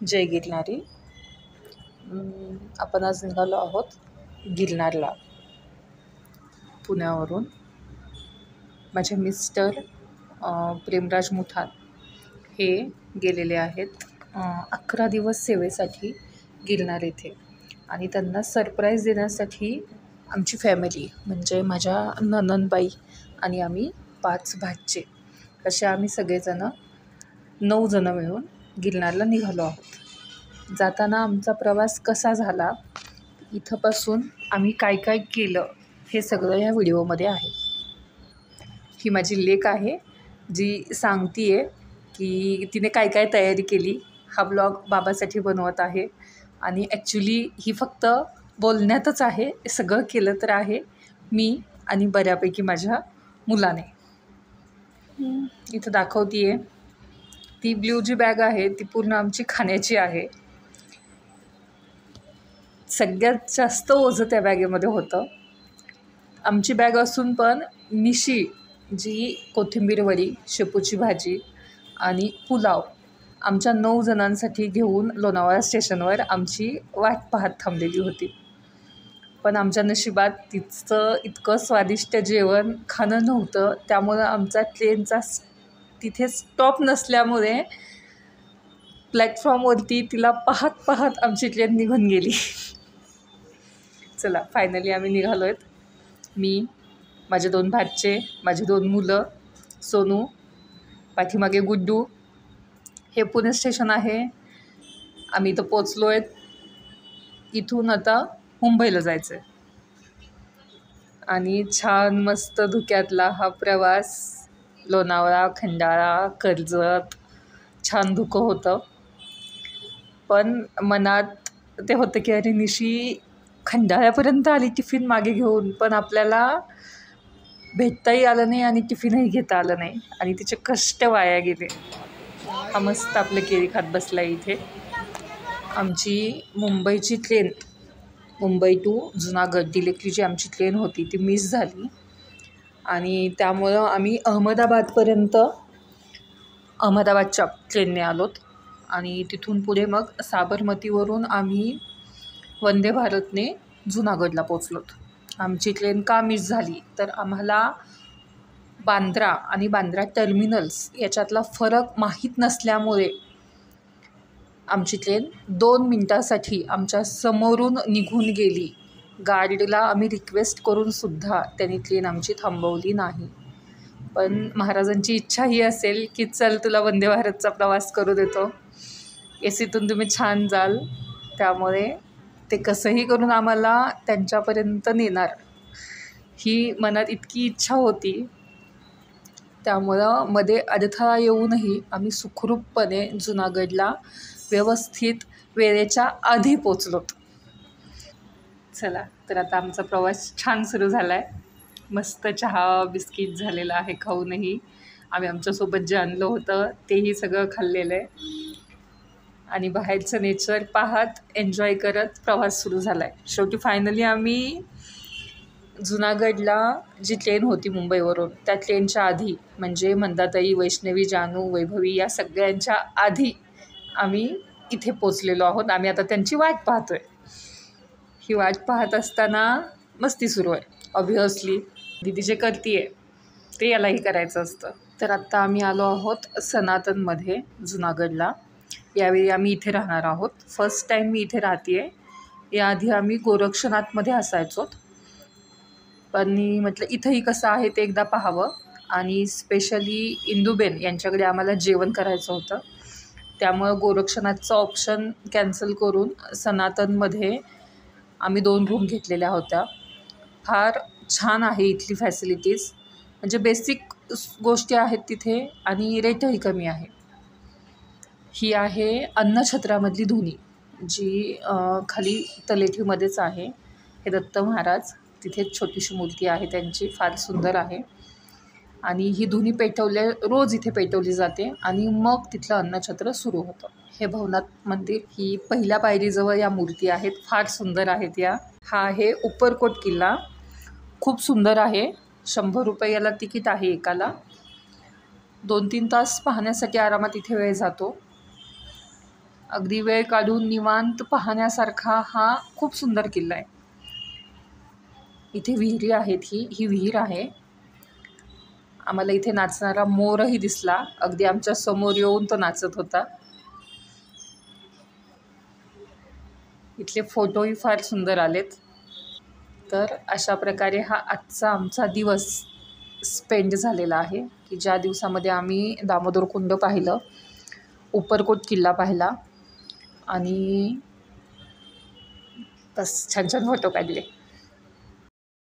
जय गिरनारी. आपण आज निघालो आहोत गिरनारला पुण्यावरून. माझे मिस्टर प्रेमराज मुठान हे गेलेले आहेत 11 दिवस सेवेसाठी गिरनार येथे. आणि त्यांना सरप्राईज देण्यासाठी आमची फॅमिली म्हणजे माझ्या नणंदबाई आणि आम्ही 5 भाचे असे आम्ही सगळेजणं 9 जणं मिळून गिरनारला निघालो आहोत. जाताना आमचा प्रवास कसा झाला, इथंपासून आम्ही काय काय केलं हे सगळं ह्या व्हिडिओमध्ये आहे. ही माझी लेक आहे जी सांगते आहे की तिने काय काय तयारी केली. हा ब्लॉग बाबासाठी बनवत आहे आणि ॲक्च्युली ही फक्त बोलण्यातच आहे, सगळं केलं तर आहे मी आणि बऱ्यापैकी माझ्या मुलाने. इथं दाखवते आहे ती ब्ल्यू जी बॅग आहे ती पूर्ण आमची खाण्याची आहे. सगळ्यात जास्त ओझं त्या बॅगेमध्ये होतं. आमची बॅग असून पण निशी जी कोथिंबीर वडी, शेपूची भाजी आणि पुलाव आमच्या 9 जणांसाठी घेऊन लोणावळा स्टेशनवर आमची वाट पाहत थांबलेली होती. पण आमच्या नशिबात तिचं इतकं स्वादिष्ट जेवण खाणं नव्हतं. त्यामुळं आमचा ट्रेनचा तिथे स्टॉप नसल्यामुळे प्लॅटफॉर्मवरती तिला पाहत पाहत आमची ट्रेन निघून गेली. चला फायनली आम्ही निघालो आहेत. मी, माझे 2 भाचे, माझी 2 मुलं, सोनू, पाठीमागे गुड्डू. हे पुणे स्टेशन आहे. आम्ही इथं पोचलो आहेत. इथून आता मुंबईला जायचं आहे. आणि छान मस्त धुक्यातला हा प्रवास. लोणावळा, खंडाळा, कर्जत छान धुकं होतं. पण मनात ते होतं की अरे निशी खंडाळ्यापर्यंत आली टिफिन मागे घेऊन, पण आपल्याला भेटताही आलं नाही आणि टिफिनही घेता आलं नाही आणि तिचे कष्ट वाया गेले. हा मस्त आपलं केळी खात बसला इथे. आमची मुंबईची ट्रेन, मुंबई टू जुनागड डिलेक्टरीची आमची ट्रेन होती ती मिस झाली आणि त्यामुळं आम्ही अहमदाबादच्या ट्रेनने आलोत. आणि तिथून पुढे मग साबरमतीवरून आम्ही वंदे भारतने जुनागडला पोचलोत. आमची ट्रेन का मिस झाली तर आम्हाला बांद्रा आणि बांद्रा टर्मिनल्स याच्यातला फरक माहीत नसल्यामुळे आमची ट्रेन 2 मिनटासाठी आमच्या समोरून निघून गेली. गार्डला आम्ही रिक्वेस्ट करूनसुद्धा त्यांनी ट्रेन आमची थांबवली नाही. पण महाराजांची इच्छा ही असेल की चल तुला वंदे भारतचा प्रवास करू देतो, एसीतून तुम्ही छान जाल. त्यामुळे ते कसंही करून आम्हाला त्यांच्यापर्यंत नेणार ही मनात इतकी इच्छा होती. त्यामुळं मध्ये अडथळा येऊनही आम्ही सुखरूपपणे जुनागडला व्यवस्थित वेळेच्या आधी पोचलोत. चला तर आता आमचा प्रवास छान सुरू झाला आहे. मस्त चहा बिस्किट झालेलं आहे खाऊनही. आम्ही आमच्यासोबत जे आणलं होतं तेही सगळं खाल्लेलं आहे आणि बाहेरचं नेचर पाहत एन्जॉय करत प्रवास सुरू झाला आहे. शेवटी फायनली आम्ही जुनागडला जी ट्रेन होती मुंबईवरून त्या ट्रेनच्या आधी म्हणजे मंदाताई, वैष्णवी, जानू, वैभवी या सगळ्यांच्या आधी आम्ही इथे पोचलेलो आहोत. आम्ही आता त्यांची वाट पाहतो आहे. ही वाट पाहत असताना मस्ती सुरू आहे. ऑब्व्हियसली दीदी जे करते आहे ते यालाही करायचं असतं. तर आत्ता आम्ही आलो आहोत सनातनमध्ये जुनागडला. यावेळी आम्ही इथे राहणार आहोत. फर्स्ट टाईम मी इथे राहते आहे. याआधी आम्ही गोरक्षनाथमध्ये असायचो, पण मी म्हटलं इथंही कसं आहे ते एकदा पाहावं. आणि स्पेशली इंदुबेन यांच्याकडे आम्हाला जेवण करायचं होतं. त्यामुळं गोरक्षनाथचा ऑप्शन कॅन्सल करून सनातनमध्ये आम्ही 2 रूम घेतलेल्या होत्या. फार छान आहे इथली फॅसिलिटीज, म्हणजे बेसिक गोष्टी आहेत तिथे आणि रेटही कमी आहे. ही आहे अन्नछत्रामधली धुनी जी खाली तलेठीमध्येच आहे. हे दत्त महाराज, तिथे छोटीशी मूर्ती आहे त्यांची, फार सुंदर आहे. आणि ही धुनी रोज इथे पेटवली जाते आणि मग तिथलं अन्नछत्र सुरू होतं. हे भवनाथ मंदिर, ही पहिल्या पायरीजवळ या मूर्ती आहेत, फार सुंदर आहेत या. हा आहे उपरकोट किल्ला, खूप सुंदर आहे. 100 रुपये याला तिकीट आहे एकाला. 2-3 तास पाहण्यासाठी आरामात इथे वेळ जातो. अगदी वेळ काढून निवांत पाहण्यासारखा हा खूप सुंदर किल्ला आहे. इथे विहिरी आहेत. ही विहीर आहे. आम्हाला इथे नाचणारा मोरही दिसला. अगदी आमच्या समोर येऊन तो नाचत होता. इथले फोटोही फार सुंदर आलेत. तर अशा प्रकारे हा आजचा आमचा दिवस स्पेंड झालेला आहे, की ज्या दिवसामध्ये आम्ही दामोदर कुंड पाहिलं, उपरकोट किल्ला पाहिला आणि बस छान छान फोटो काढले.